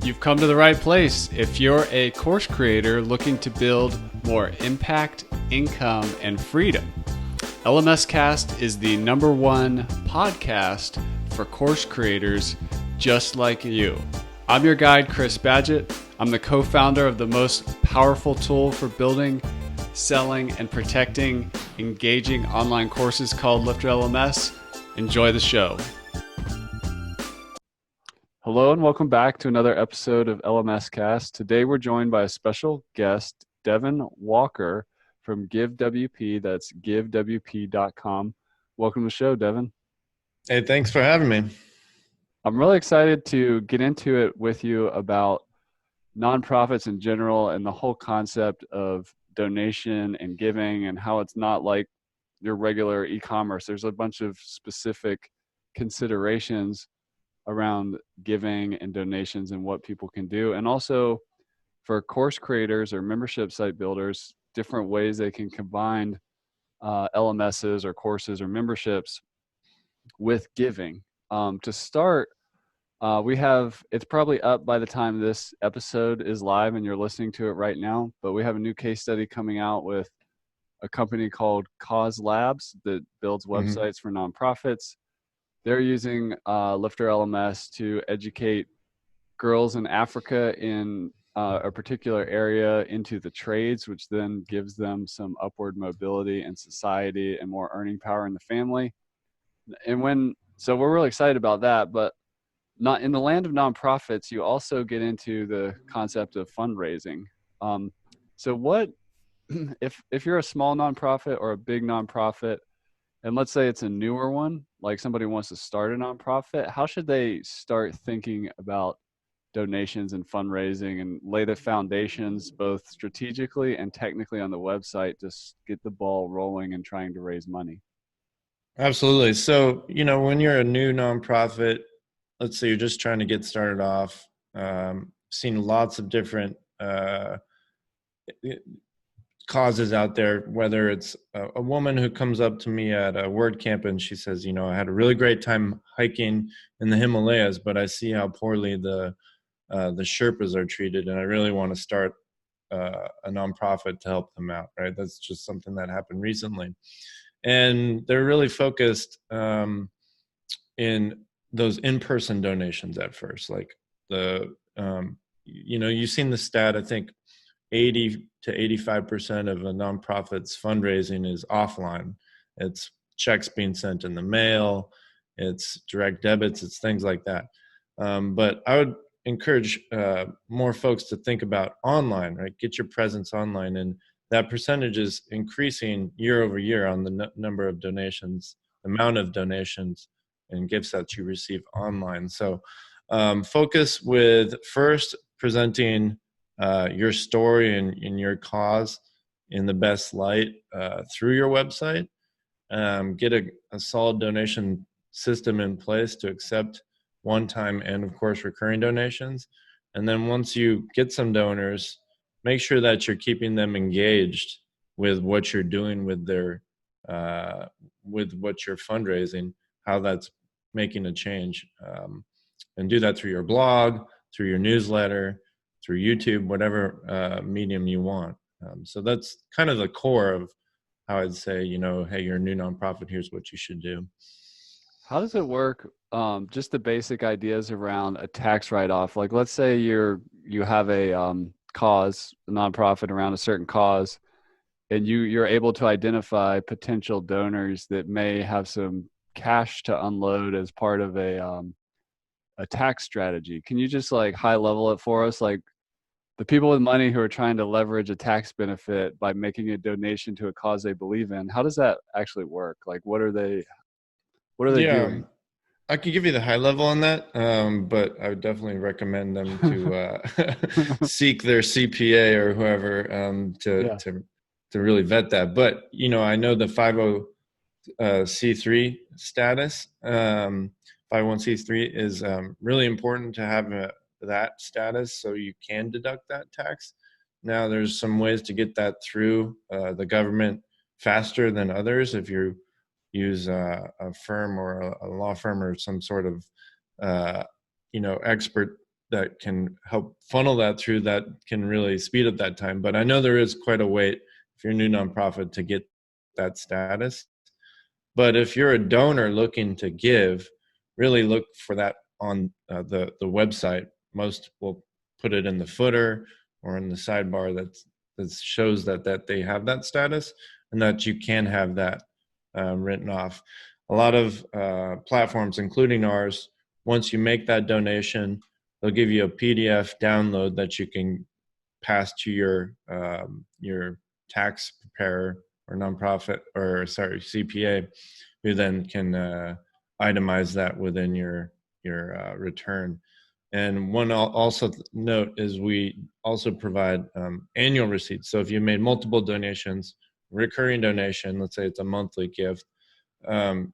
You've come to the right place if you're a course creator looking to build more impact, income, and freedom. LMScast is the #1 podcast for course creators just like you. I'm your guide, Chris Badgett. I'm the co-founder of the most powerful tool for building, selling, and protecting engaging online courses called LifterLMS. Enjoy the show. Hello and welcome back to another episode of LMScast. Today we're joined by a special guest, Devin Walker from GiveWP. That's givewp.com. Welcome to the show, Devin. Hey, thanks for having me. I'm really excited to get into it with you about nonprofits in general and the whole concept of donation and giving and how it's not like your regular e-commerce. There's a bunch of specific considerations around giving and donations and what people can do. And also for course creators or membership site builders, different ways they can combine LMSs or courses or memberships with giving. To start, it's probably up by the time this episode is live and you're listening to it right now, but we have a new case study coming out with a company called Cause Labs that builds websites for nonprofits. They're using LifterLMS to educate girls in Africa in a particular area into the trades, which then gives them some upward mobility in society and more earning power in the family. So we're really excited about that, but not in the land of nonprofits, you also get into the concept of fundraising. So what, if you're a small nonprofit or a big nonprofit, and let's say it's a newer one, like somebody wants to start a nonprofit, how should they start thinking about donations and fundraising and lay the foundations both strategically and technically on the website to get the ball rolling and trying to raise money? Absolutely. So, when you're a new nonprofit, let's say you're just trying to get started off, seen lots of different causes out there, whether it's a woman who comes up to me at a WordCamp and she says, I had a really great time hiking in the Himalayas, but I see how poorly the Sherpas are treated, and I really want to start a nonprofit to help them out, right? That's just something that happened recently. And they're really focused in those in-person donations at first. Like you've seen the stat, I think 80 to 85% of a nonprofit's fundraising is offline. It's checks being sent in the mail, it's direct debits, it's things like that. But I would encourage more folks to think about online, right? Get your presence online, and that percentage is increasing year over year on the number of donations, amount of donations and gifts that you receive online. So focus with first presenting your story and your cause in the best light through your website. Get a solid donation system in place to accept one-time and, of course, recurring donations. And then once you get some donors, make sure that you're keeping them engaged with what you're doing with their with what you're fundraising, how that's making a change, and do that through your blog, through your newsletter, through YouTube, whatever medium you want. So that's kind of the core of how I'd say, hey, you're a new nonprofit, here's what you should do. How does it work? Just the basic ideas around a tax write-off. Like, let's say you have a cause, a nonprofit around a certain cause, and you're able to identify potential donors that may have some cash to unload as part of a tax strategy. Can you just like high level it for us? Like the people with money who are trying to leverage a tax benefit by making a donation to a cause they believe in, how does that actually work? Like what are they doing? I could give you the high level on that, but I would definitely recommend them to seek their CPA or whoever to really vet that. But I know the 50C3 status. 501c3 is really important to have that status so you can deduct that tax. Now, there's some ways to get that through the government faster than others. If you use a firm or a law firm or some sort of expert that can help funnel that through, that can really speed up that time. But I know there is quite a wait if you're a new nonprofit to get that status. But if you're a donor looking to give, really look for that on the website. Most will put it in the footer or in the sidebar that shows that they have that status and that you can have that written off. A lot of platforms, including ours, once you make that donation, they'll give you a PDF download that you can pass to your tax preparer or nonprofit, or sorry, CPA, who then can itemize that within your return. And one also note is we also provide annual receipts. So if you made multiple donations, recurring donation, let's say it's a monthly gift,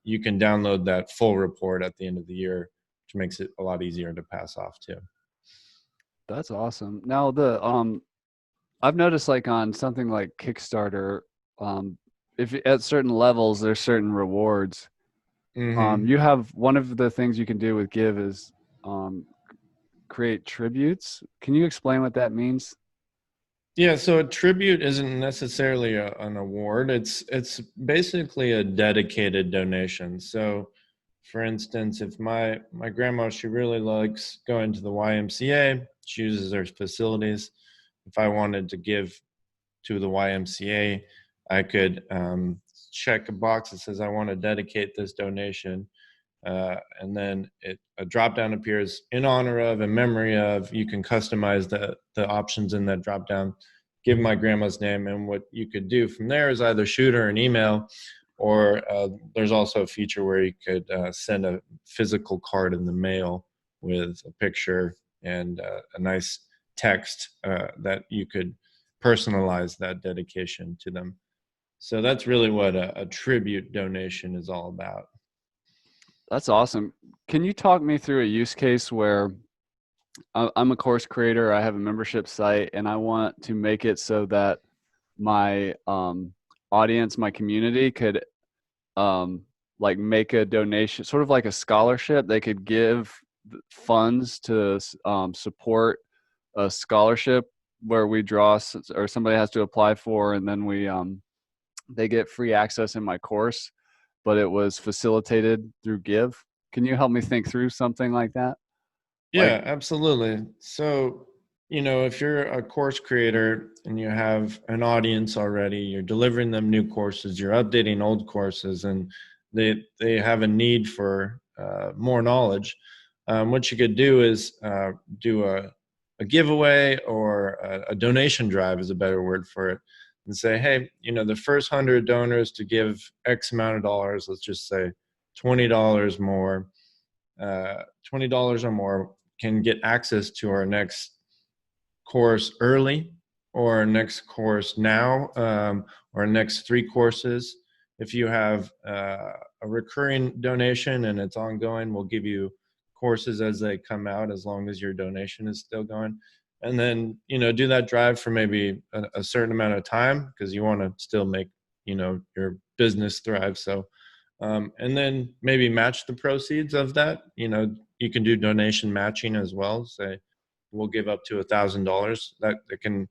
you can download that full report at the end of the year, which makes it a lot easier to pass off too. That's awesome. Now I've noticed like on something like Kickstarter, if at certain levels there's certain rewards. Mm-hmm. You have one of the things you can do with Give is create tributes. Can you explain what that means? Yeah, so a tribute isn't necessarily an award. It's basically a dedicated donation. So, for instance, if my grandma, she really likes going to the YMCA, she uses their facilities. If I wanted to give to the YMCA, I could check a box that says I want to dedicate this donation, and then a drop down appears in honor of, in memory of. You can customize the options in that drop down, give my grandma's name, and what you could do from there is either shoot her an email, or there's also a feature where you could send a physical card in the mail with a picture and a nice text that you could personalize that dedication to them. So that's really what a tribute donation is all about. That's awesome. Can you talk me through a use case where I'm a course creator, I have a membership site, and I want to make it so that my audience, my community could like make a donation, sort of like a scholarship. They could give funds to support a scholarship where we draw, or somebody has to apply for, and then they get free access in my course, but it was facilitated through Give. Can you help me think through something like that? Like, Yeah, absolutely. So, if you're a course creator and you have an audience already, you're delivering them new courses, you're updating old courses, and they have a need for more knowledge. What you could do is do a giveaway, or a donation drive is a better word for it, and say, hey, the first 100 donors to give X amount of dollars, let's just say $20 more, $20 or more, can get access to our next course early, or our next course now, or next 3 courses. If you have a recurring donation and it's ongoing, we'll give you courses as they come out, as long as your donation is still going. And then, do that drive for maybe a certain amount of time, because you want to still make, your business thrive. So, and then maybe match the proceeds of that. You can do donation matching as well. Say, we'll give up to $1,000. That can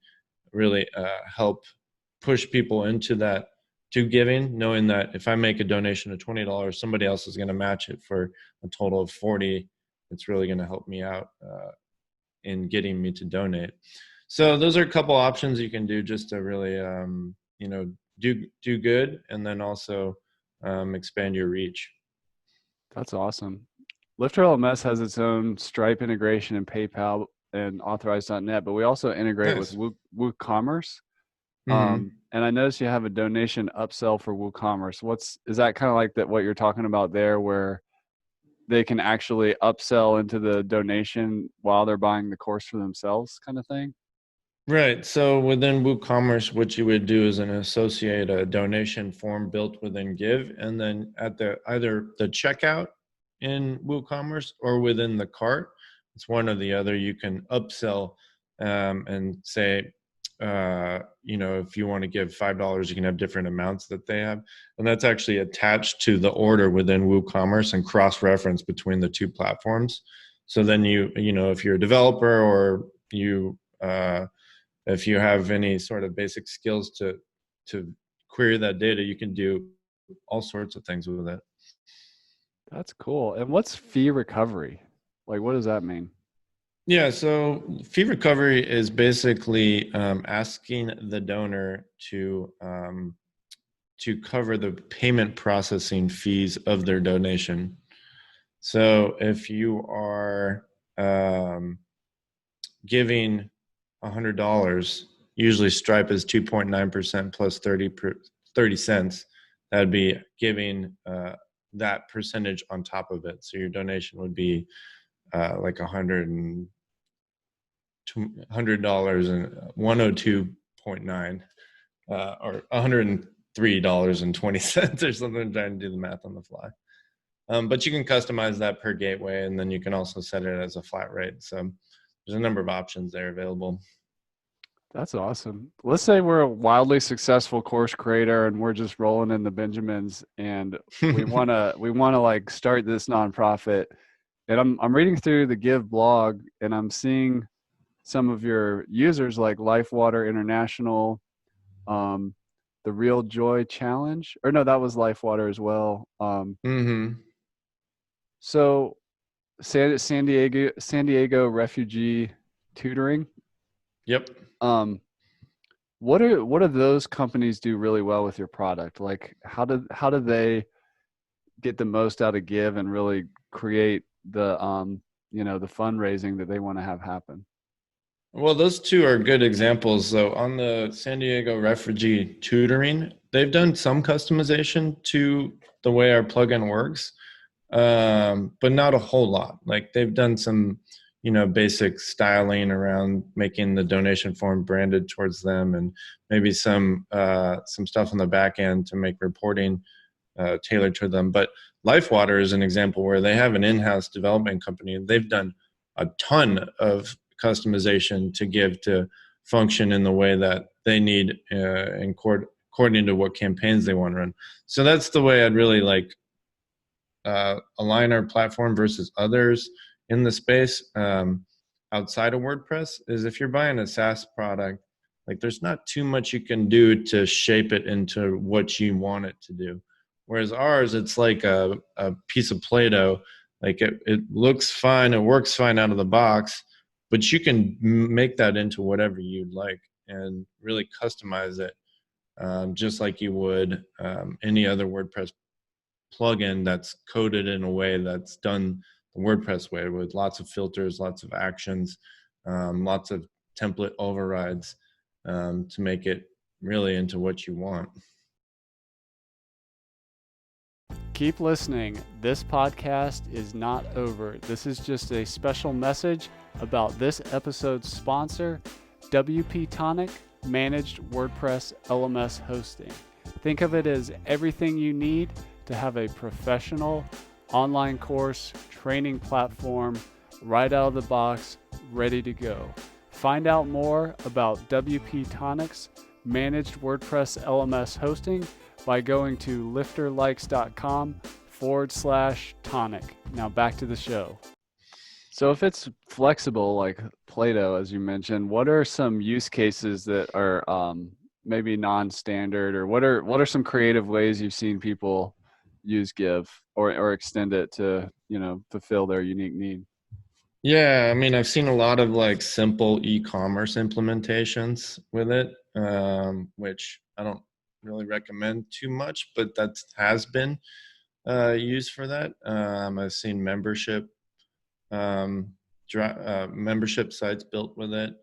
really help push people into that, to giving, knowing that if I make a donation of $20, somebody else is going to match it for a total of 40. It's really going to help me out in getting me to donate. So those are a couple options you can do just to really, do good, and then also expand your reach. that's awesome. LifterLMS has its own Stripe integration and PayPal and Authorize.net, but we also integrate with Nice. WooCommerce. Mm-hmm. And I noticed you have a donation upsell for WooCommerce. Is that kind of like that what you're talking about there, where they can actually upsell into the donation while they're buying the course for themselves, kind of thing? Right. So within WooCommerce, what you would do is associate a donation form built within Give, and then at either the checkout in WooCommerce or within the cart, it's one or the other. You can upsell and say, if you want to give $5, you can have different amounts that they have, and that's actually attached to the order within WooCommerce and cross-reference between the two platforms. So then if you're a developer or if you have any sort of basic skills to query that data, you can do all sorts of things with it. That's cool. And what's fee recovery? Like, what does that mean? Yeah, so fee recovery is basically asking the donor to cover the payment processing fees of their donation. So if you are giving $100, usually Stripe is 2.9% plus 30 cents. That'd be giving that percentage on top of it. So your donation would be like $100 and 102.9 or $103.20 or something. I'm trying to do the math on the fly. But you can customize that per gateway, and then you can also set it as a flat rate. So there's a number of options there available. That's awesome. Let's say we're a wildly successful course creator and we're just rolling in the Benjamins and we wanna like start this nonprofit. And I'm reading through the Give blog and I'm seeing some of your users like Life Water International, um, the Real Joy Challenge, or no, that was Life Water as well. Mm-hmm. So San Diego refugee tutoring. Yep. Um, what do those companies do really well with your product? Like how do they get the most out of Give and really create the the fundraising that they want to have happen? Well, those two are good examples. So on the San Diego refugee tutoring, they've done some customization to the way our plugin works, but not a whole lot. Like they've done some, basic styling around making the donation form branded towards them, and maybe some stuff on the back end to make reporting tailored to them. But LifeWater is an example where they have an in-house development company, and they've done a ton of customization to Give to function in the way that they need according to what campaigns they want to run. So that's the way I'd really like align our platform versus others in the space outside of WordPress is if you're buying a SaaS product, like there's not too much you can do to shape it into what you want it to do. Whereas ours, it's like a piece of Play-Doh. Like it looks fine, it works fine out of the box, but you can make that into whatever you'd like and really customize it just like you would any other WordPress plugin that's coded in a way that's done the WordPress way with lots of filters, lots of actions, lots of template overrides to make it really into what you want. Keep listening. This podcast is not over. This is just a special message about this episode's sponsor, WP Tonic Managed WordPress LMS Hosting. Think of it as everything you need to have a professional online course training platform right out of the box, ready to go. Find out more about WP Tonic's Managed WordPress LMS Hosting by going to lifterlikes.com/tonic. Now back to the show. So if it's flexible like Play-Doh, as you mentioned, what are some use cases that are maybe non-standard, or what are some creative ways you've seen people use Give or extend it to, fulfill their unique need? Yeah, I mean, I've seen a lot of like simple e-commerce implementations with it, which I don't really recommend too much, but that has been used for that. I've seen membership sites built with it.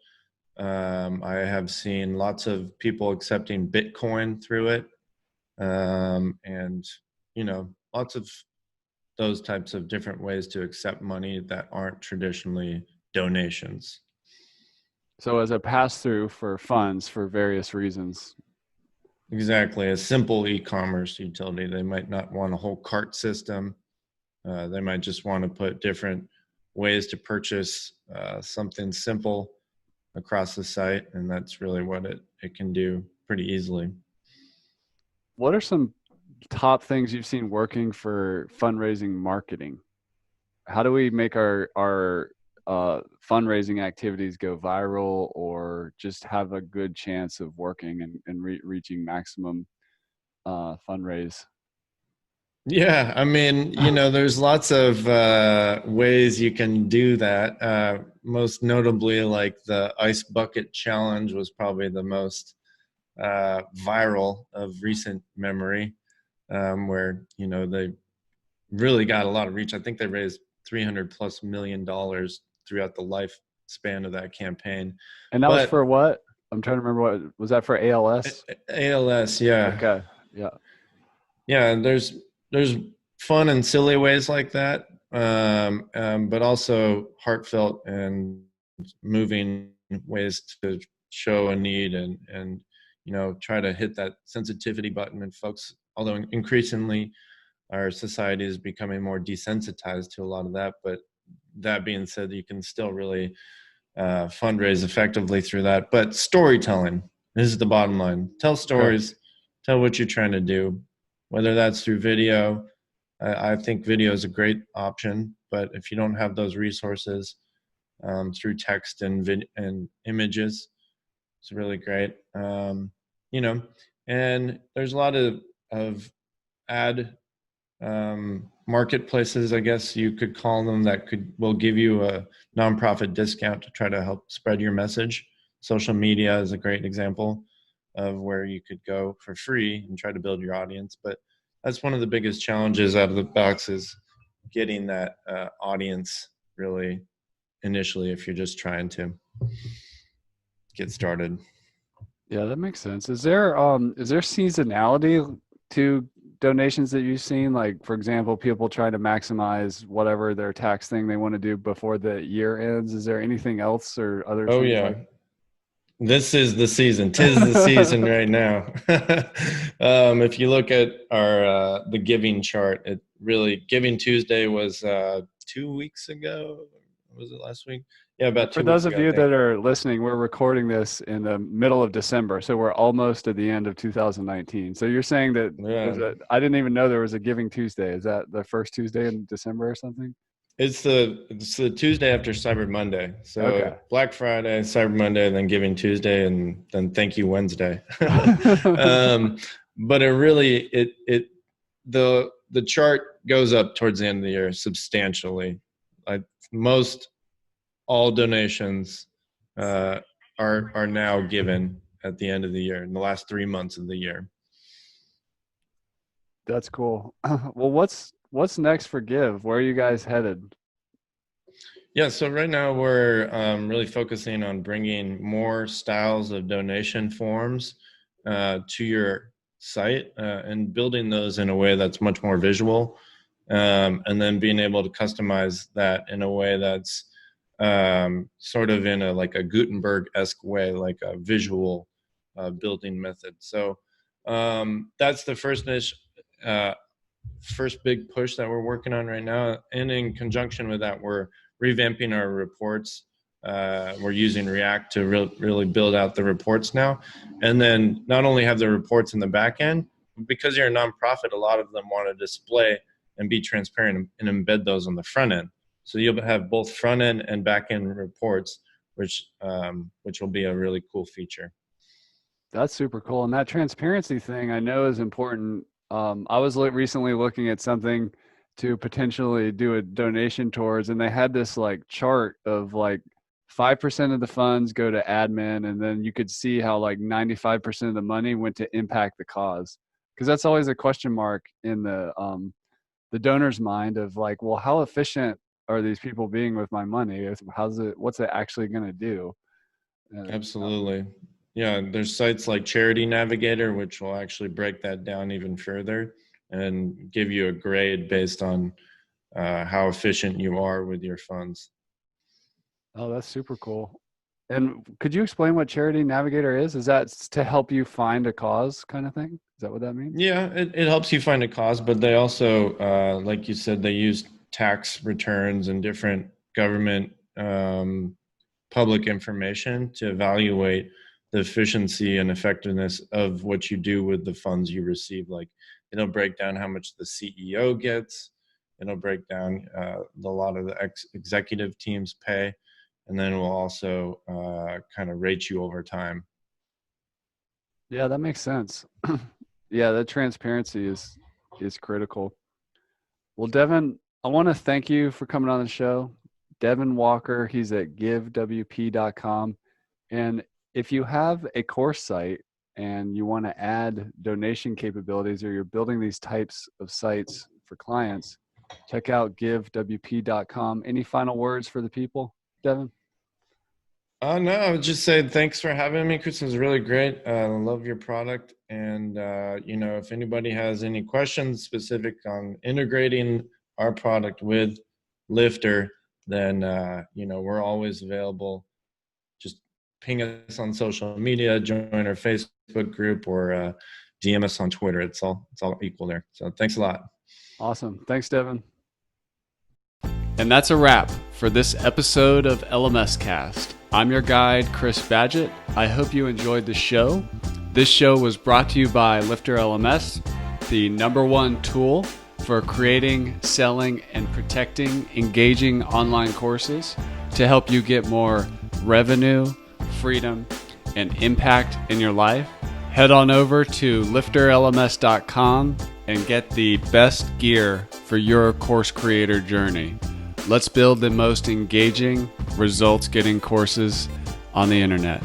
I have seen lots of people accepting Bitcoin through it, and lots of those types of different ways to accept money that aren't traditionally donations. So as a pass-through for funds for various reasons. Exactly. A simple e-commerce utility. They might not want a whole cart system. They might just want to put different ways to purchase something simple across the site. And that's really what it can do pretty easily. What are some top things you've seen working for fundraising marketing? how do we make our fundraising activities go viral or just have a good chance of working and reaching maximum fundraise? Yeah, I mean, there's lots of ways you can do that. Most notably, like the ice bucket challenge was probably the most viral of recent memory, where they really got a lot of reach. I think they raised $300+ million throughout the lifespan of that campaign. And that was But for what? I'm trying to remember, what was that for? ALS? ALS, yeah, Okay. Yeah. yeah. There's fun and silly ways like that, but also heartfelt and moving ways to show a need and try to hit that sensitivity button. And folks, although increasingly our society is becoming more desensitized to a lot of that, but that being said, you can still really fundraise effectively through that. But storytelling, this is the bottom line. Tell Okay. stories, tell what you're trying to do, whether that's through video. I think video is a great option, but if you don't have those resources, through text and images, it's really great. You know, and there's a lot of ad marketplaces, I guess you could call them, that will give you a nonprofit discount to try to help spread your message. Social media is a great example of where you could go for free and try to build your audience. But that's one of the biggest challenges out of the box, is getting that audience really initially, if you're just trying to get started. Yeah, that makes sense. Is there seasonality to donations that you've seen? Like, for example, people trying to maximize whatever their tax thing they want to do before the year ends. Is there anything else or other Oh things yeah, like? this is the season. Tis the season right now. If you look at our the giving chart, it really, Giving Tuesday was 2 weeks ago. Was it last week? Yeah, about For 2 weeks those of ago, I you think. that are listening, we're recording this in the middle of December, so we're almost at the end of 2019. So you're saying that Yeah, I didn't even know there was a Giving Tuesday. Is that the first Tuesday in December or something? it's the Tuesday after Cyber Monday. So Okay. Black Friday, Cyber Monday, then Giving Tuesday, and then Thank You Wednesday. um, but it the chart goes up towards the end of the year substantially. Like most all donations uh, are now given at the end of the year, in the last 3 months of the year. That's cool. Well, what's next for Give? Where are you guys headed? Yeah, so right now we're really focusing on bringing more styles of donation forms to your site, and building those in a way that's much more visual, and then being able to customize that in a way that's sort of in a like a Gutenberg-esque way, like a visual building method. So that's the uh, first big push that we're working on right now. And in conjunction with that, we're revamping our reports. We're using React to really build out the reports now. And then not only have the reports in the back end, because you're a nonprofit, a lot of them want to display and be transparent and embed those on the front end. So you'll have both front end and back end reports, which will be a really cool feature. That's super cool. And that transparency thing I know is important. I was recently looking at something to potentially do a donation towards, and they had this like chart of like 5% of the funds go to admin, and then you could see how like 95% of the money went to impact the cause. Because that's always a question mark in the donor's mind of like, well, how efficient are these people being with my money? What's it actually going to do? Absolutely. Yeah, there's sites like Charity Navigator, which will actually break that down even further and give you a grade based on how efficient you are with your funds. Oh, that's super cool. And could you explain what Charity Navigator is? Is that to help you find a cause kind of thing? Is that what that means? Yeah, it helps you find a cause, but they also, like you said, they use tax returns and different government public information to evaluate the efficiency and effectiveness of what you do with the funds you receive. Like, it'll break down how much the CEO gets, It'll break down a lot of the executive team's pay, and then we'll also kind of rate you over time. Yeah, that makes sense. Yeah, that transparency is critical. Well, Devin, I want to thank you for coming on the show. Devin Walker, he's at GiveWP.com. And if you have a course site and you want to add donation capabilities, or you're building these types of sites for clients, check out GiveWP.com. Any final words for the people, Devin? No, I would just say thanks for having me, Chris. It was really great. I love your product. And, if anybody has any questions specific on integrating our product with Lifter, then, we're always available. Just ping us on social media, join our Facebook group, or DM us on Twitter. It's all equal there. So thanks a lot. Awesome. Thanks, Devin. And that's a wrap for this episode of LMScast. I'm your guide, Chris Badgett. I hope you enjoyed the show. This show was brought to you by LifterLMS, the #1 tool for creating, selling, and protecting engaging online courses to help you get more revenue, freedom, and impact in your life. Head on over to LifterLMS.com and get the best gear for your course creator journey. Let's build the most engaging, results-getting courses on the internet.